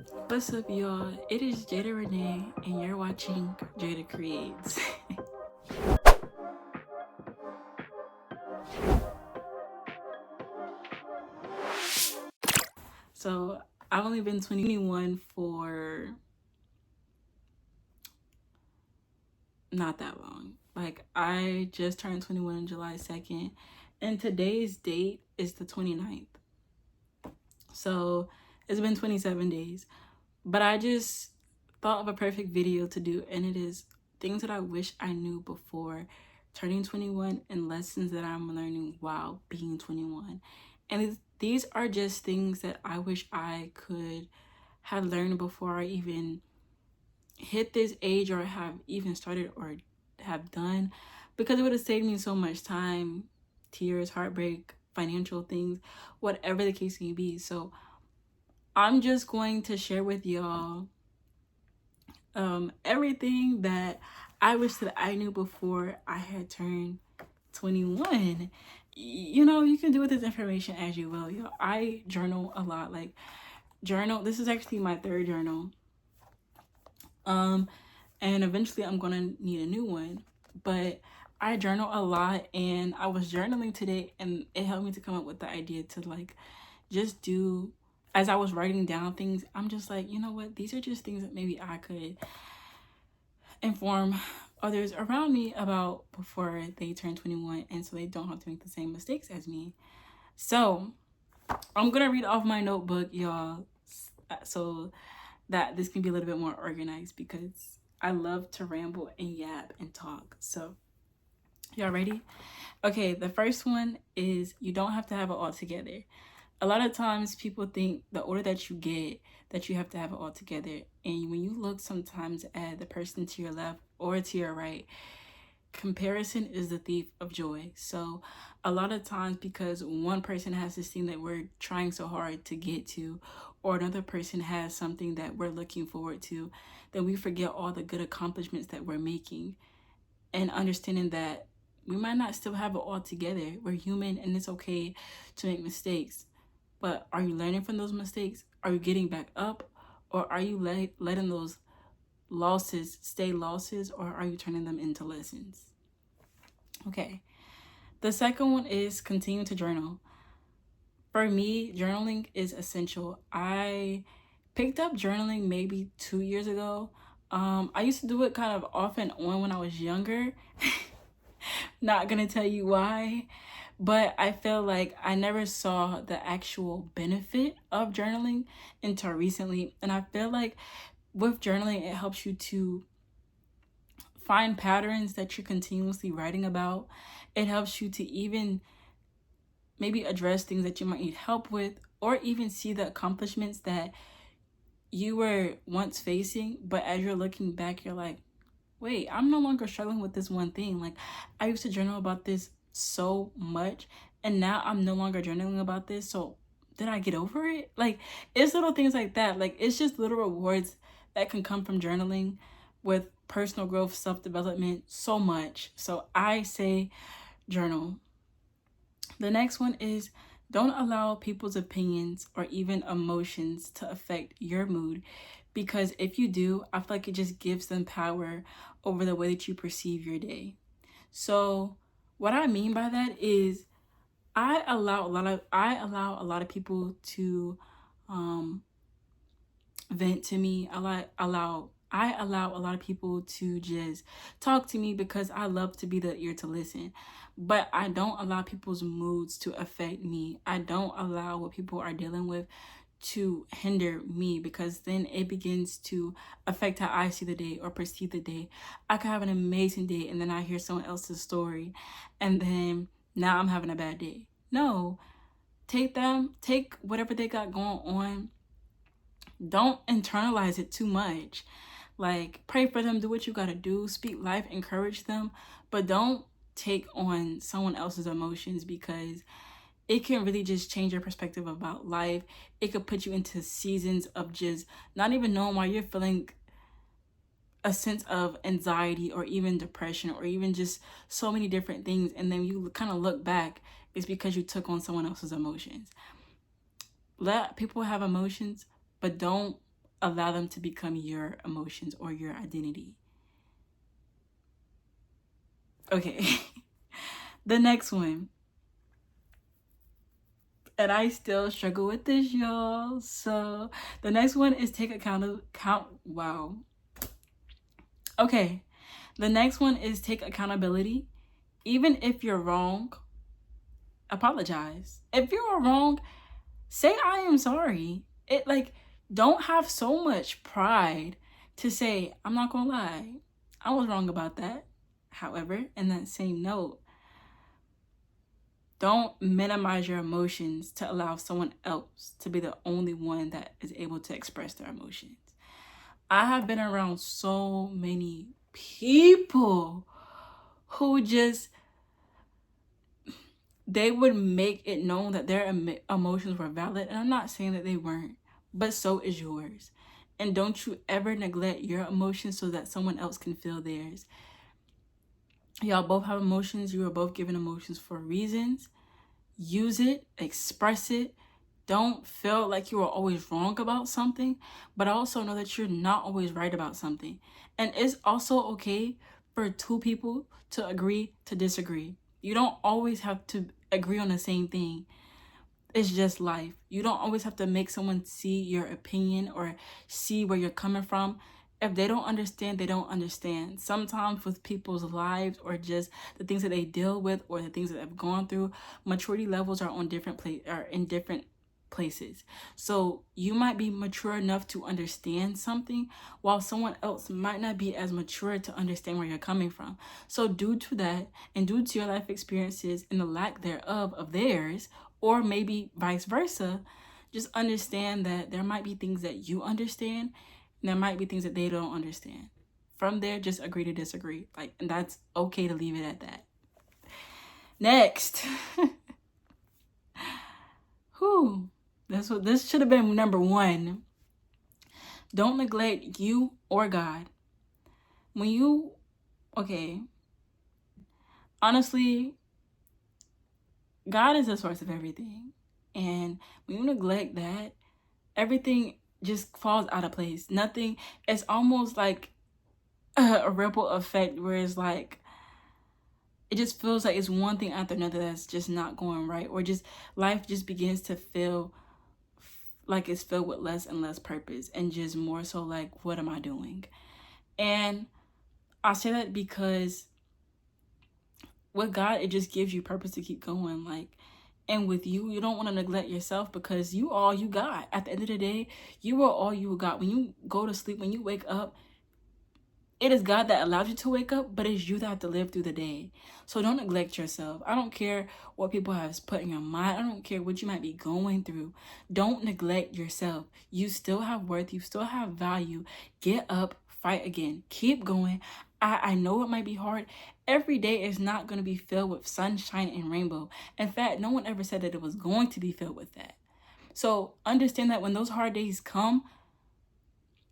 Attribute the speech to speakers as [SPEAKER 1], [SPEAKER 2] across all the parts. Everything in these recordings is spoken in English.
[SPEAKER 1] What's up, y'all? It is Jada Renee, and you're watching Jada Creates. So, I've only been 21 for not that long. Like, I just turned 21 on July 2nd, and today's date is the 29th. So, it's been 27 days. But I just thought of a perfect video to do, and it is things that I wish I knew before turning 21 and lessons that I'm learning while being 21. And these are just things that I wish I could have learned before I even hit this age or have even started or have done, because it would have saved me so much time, tears, heartbreak, financial things, whatever the case may be. So I'm just going to share with y'all everything that I wish that I knew before I had turned 21. You know, you can do with this information as you will. Yo, I journal a lot. Like, journal. This is actually my third journal. And eventually I'm gonna need a new one. But I journal a lot, and I was journaling today, and it helped me to come up with the idea to like just do. As I was writing down things, I'm just like, you know what? These are just things that maybe I could inform others around me about before they turn 21, and so they don't have to make the same mistakes as me. So I'm gonna read off my notebook, y'all, so that this can be a little bit more organized, because I love to ramble and yap and talk. So y'all ready? Okay, the first one is you don't have to have it all together. A lot of times people think the older that you get that you have to have it all together, and when you look sometimes at the person to your left or to your right, comparison is the thief of joy. So a lot of times, because one person has this thing that we're trying so hard to get to, or another person has something that we're looking forward to, then we forget all the good accomplishments that we're making, and understanding that we might not still have it all together. We're human, and it's okay to make mistakes. But are you learning from those mistakes? Are you getting back up? Or are you letting those losses stay losses? Or are you turning them into lessons? Okay. The second one is continue to journal. For me, journaling is essential. I picked up journaling maybe 2 years ago. I used to do it kind of off and on when I was younger. Not gonna tell you why, but I feel like I never saw the actual benefit of journaling until recently. And I feel like with journaling, it helps you to find patterns that you're continuously writing about. It helps you to even maybe address things that you might need help with, or even see the accomplishments that you were once facing. But as you're looking back, you're like, wait, I'm no longer struggling with this one thing. Like, I used to journal about this so much, and now I'm no longer journaling about this. So did I get over it? Like, it's little things like that. Like, it's just little rewards that can come from journaling with personal growth, self-development, so much. So I say journal. The next one is don't allow people's opinions or even emotions to affect your mood, because if you do, I feel like it just gives them power over the way that you perceive your day. So what I mean by that is I allow a lot of people to vent to me. I allow a lot of people to just talk to me because I love to be the ear to listen. But I don't allow people's moods to affect me. I don't allow what people are dealing with to hinder me, because then it begins to affect how I see the day or perceive the day. I could have an amazing day, and then I hear someone else's story, and then now I'm having a bad day. No, take whatever they got going on. Don't internalize it too much. Like, pray for them, do what you gotta do, speak life, encourage them, but don't take on someone else's emotions, because it can really just change your perspective about life. It could put you into seasons of just not even knowing why you're feeling a sense of anxiety or even depression or even just so many different things. And then you kind of look back, it's because you took on someone else's emotions. Let people have emotions, but don't allow them to become your emotions or your identity. Okay. The next one. And I still struggle with this, y'all. So the next one is take wow. Okay. The next one is take accountability. Even if you're wrong, apologize. If you're wrong, say I am sorry. It like don't have so much pride to say, I'm not gonna lie, I was wrong about that. However, in that same note, don't minimize your emotions to allow someone else to be the only one that is able to express their emotions. I have been around so many people who just, they would make it known that their emotions were valid. And I'm not saying that they weren't, but so is yours. And don't you ever neglect your emotions so that someone else can feel theirs. Y'all both have emotions. You are both given emotions for reasons. Use it, express it. Don't feel like you are always wrong about something, but also know that you're not always right about something. And it's also okay for two people to agree to disagree. You don't always have to agree on the same thing. It's just life. You don't always have to make someone see your opinion or see where you're coming from. If they don't understand, they don't understand. Sometimes with people's lives or just the things that they deal with or the things that they've gone through, maturity levels are on in different places. So you might be mature enough to understand something while someone else might not be as mature to understand where you're coming from. So due to that and due to your life experiences and the lack thereof of theirs, or maybe vice versa, just understand that there might be things that you understand and there might be things that they don't understand. From there, just agree to disagree. And that's okay to leave it at that. Next. Whew. This should have been number 1. Don't neglect you or God. Honestly, God is the source of everything. And when you neglect that, everything just falls out of place. Nothing, it's almost like a ripple effect where it's like, it just feels like it's one thing after another that's just not going right. Or just life just begins to feel like it's filled with less and less purpose and just more so like, what am I doing? And I say that because with God, it just gives you purpose to keep going. And with you don't want to neglect yourself because you all you got. At the end of the day, you are all you got. When you go to sleep, when you wake up, it is God that allowed you to wake up, but it's you that have to live through the day. So don't neglect yourself. I don't care what people have put in your mind. I don't care what you might be going through. Don't neglect yourself. You still have worth. You still have value. Get up, fight again. Keep going. I know it might be hard. Every day is not going to be filled with sunshine and rainbow. In fact, no one ever said that it was going to be filled with that. So understand that when those hard days come,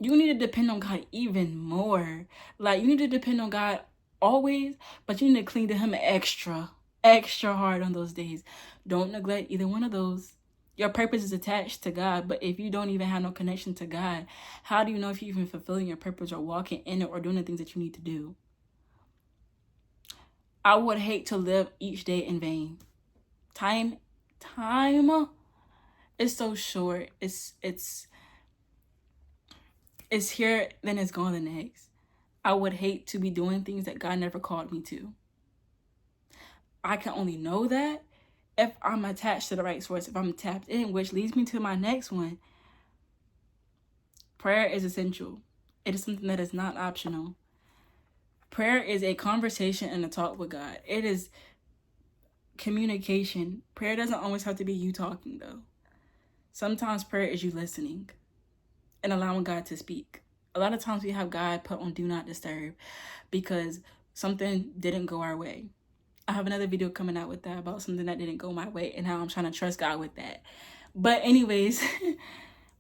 [SPEAKER 1] you need to depend on God even more. You need to depend on God always, but you need to cling to him extra hard on those days. Don't neglect either one of those. Your purpose is attached to God, but if you don't even have no connection to God, how do you know if you're even fulfilling your purpose or walking in it or doing the things that you need to do? I would hate to live each day in vain. Time is so short. It's here, then it's gone the next. I would hate to be doing things that God never called me to. I can only know that if I'm attached to the right source, if I'm tapped in, which leads me to my next one. Prayer is essential. It is something that is not optional. Prayer is a conversation and a talk with God. It is communication. Prayer doesn't always have to be you talking, though. Sometimes prayer is you listening and allowing God to speak. A lot of times we have God put on do not disturb because something didn't go our way. I have another video coming out with that about something that didn't go my way and how I'm trying to trust God with that. But anyways,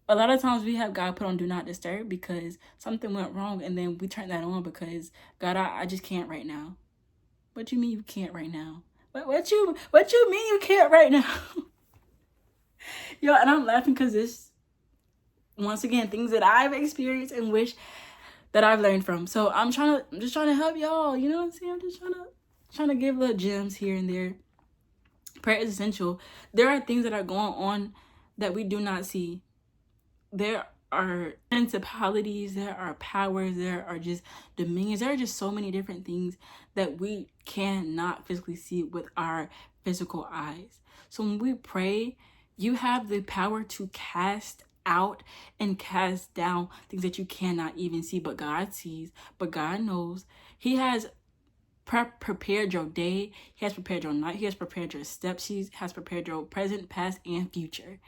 [SPEAKER 1] a lot of times we have God put on do not disturb because something went wrong and then we turn that on because God, I just can't right now. What you mean you can't right now? What you mean you can't right now? Yo, and I'm laughing because once again, things that I've experienced and wish that I've learned from. So I'm just trying to help y'all. You know what I'm saying? I'm just trying to give little gems here and there. Prayer is essential. There are things that are going on that we do not see. There are principalities, there are powers, there are just dominions. There are just so many different things that we cannot physically see with our physical eyes. So when we pray, you have the power to cast out and cast down things that you cannot even see, but God sees, but God knows. He has prepared your day. He has prepared your night. He has prepared your steps. He has prepared your present, past, and future.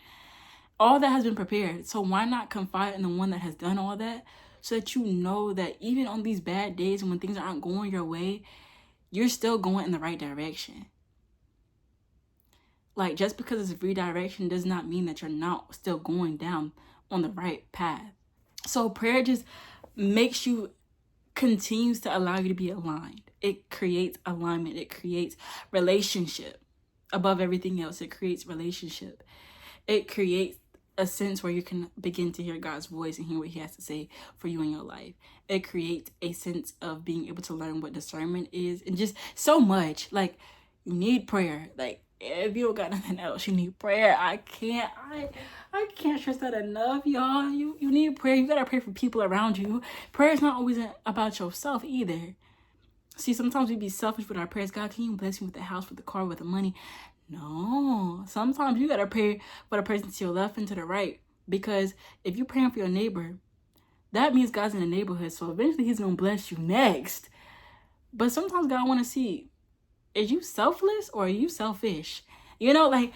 [SPEAKER 1] All that has been prepared. So why not confide in the one that has done all that, so that you know that even on these bad days and when things aren't going your way, you're still going in the right direction. Like, just because it's redirection does not mean that you're not still going down on the right path. So prayer just continues to allow you to be aligned. It creates alignment. It creates relationship. Above everything else, it creates relationship. It creates a sense where you can begin to hear God's voice and hear what he has to say for you in your life. It creates a sense of being able to learn what discernment is, and just so much. Like, you need prayer. Like, if you don't got nothing else, you need prayer. I can't stress that enough, y'all. You need prayer. You gotta pray for people around you. Prayer is not always about yourself either. See, sometimes we be selfish with our prayers. God, can you bless me with the house, with the car, with the money? No. Sometimes you gotta pray for the person to your left and to the right. Because if you're praying for your neighbor, that means God's in the neighborhood. So eventually he's gonna bless you next. But sometimes God wanna see, is you selfless or are you selfish? You know, like,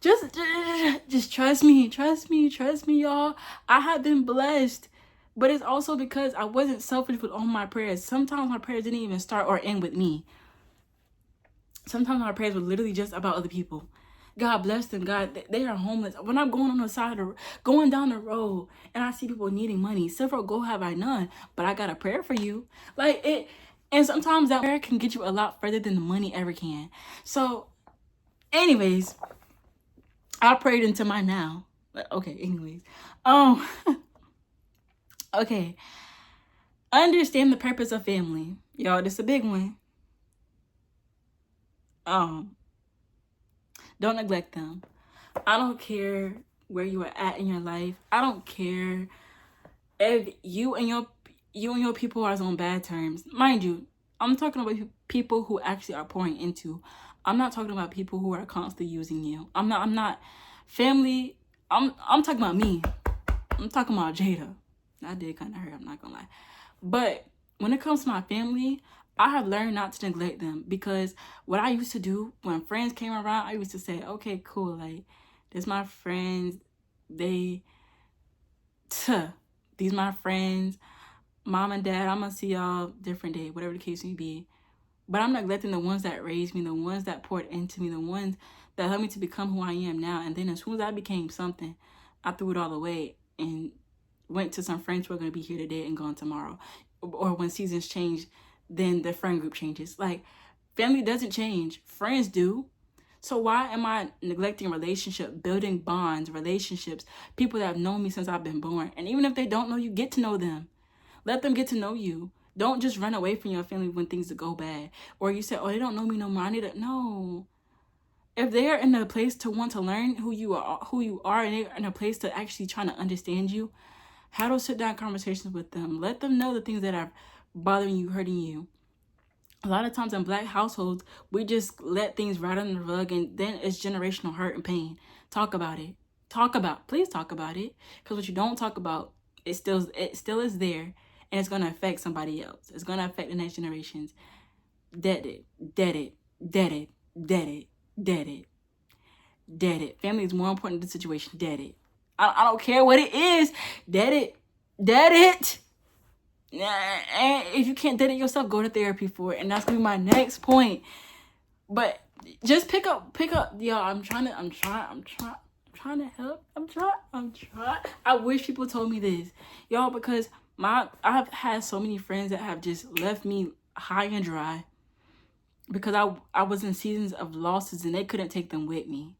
[SPEAKER 1] just trust me, y'all. I have been blessed. But it's also because I wasn't selfish with all my prayers. Sometimes my prayers didn't even start or end with me. Sometimes my prayers were literally just about other people. God bless them. God, they are homeless. When I'm going on the side of going down the road and I see people needing money, several go have I none, but I got a prayer for you. Like it, and sometimes that prayer can get you a lot further than the money ever can. So, anyways, I prayed into my now. Okay, anyways. Okay. Understand the purpose of family. Y'all, this is a big one. Don't neglect them. I don't care where you are at in your life. I don't care if you and your people are on bad terms. Mind you, I'm talking about people who actually are pouring into. I'm not talking about people who are constantly using you. I'm not family. I'm talking about me. I'm talking about Jada. That did kind of hurt, I'm not gonna lie. But when it comes to my family, I have learned not to neglect them, because what I used to do when friends came around, I used to say, okay, cool, like, this my friends, these my friends, mom and dad, I'm gonna see y'all different day, whatever the case may be. But I'm neglecting the ones that raised me, the ones that poured into me, the ones that helped me to become who I am now. And then as soon as I became something, I threw it all away and went to some friends who are going to be here today and gone tomorrow. Or when seasons change, then the friend group changes. Like, family doesn't change, friends do. So why am I neglecting relationship, building bonds, relationships, people that have known me since I've been born? And even if they don't know you, get to know them. Let them get to know you. Don't just run away from your family when things go bad. Or you say, oh, they don't know me no more, I need to. No. If they're in a place to want to learn who you are, and they're in a place to actually trying to understand you, have those sit-down conversations with them. Let them know the things that are bothering you, hurting you. A lot of times in Black households, we just let things right under the rug, and then it's generational hurt and pain. Talk about it. Please talk about it. Because what you don't talk about, it still is there, and it's going to affect somebody else. It's going to affect the next generations. Dead it. Family is more important than the situation. Dead it. I don't care what it is. Dead it. And if you can't dead it yourself, go to therapy for it. And that's gonna be my next point. But just pick up, y'all. I'm trying to help. I'm trying. I wish people told me this, y'all, because I've had so many friends that have just left me high and dry because I was in seasons of losses and they couldn't take them with me.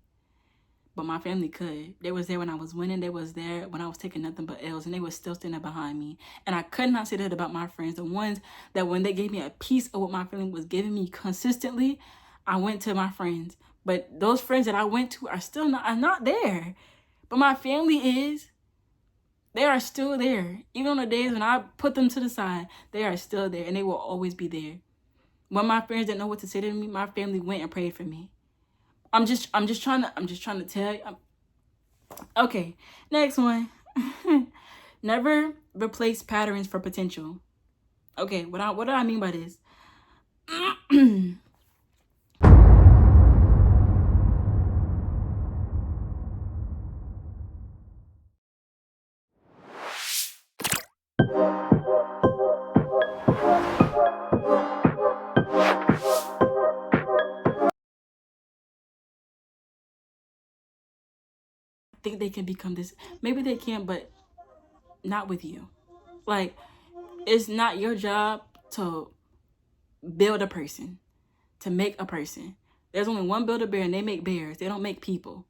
[SPEAKER 1] but my family could. They was there when I was winning. They was there when I was taking nothing but L's, and they was still standing behind me. And I could not say that about my friends. The ones that when they gave me a piece of what my family was giving me consistently, I went to my friends. But those friends that I went to are not there. But my family is. They are still there. Even on the days when I put them to the side, they are still there, and they will always be there. When my friends didn't know what to say to me, my family went and prayed for me. I'm just trying to tell you. Okay, next one. Never replace patterns for potential. Okay, what do I mean by this? Think they can become this. Maybe they can, but not with you. Like, it's not your job to build a person, to make a person. There's only one Build-A-Bear, and they make bears. They don't make people.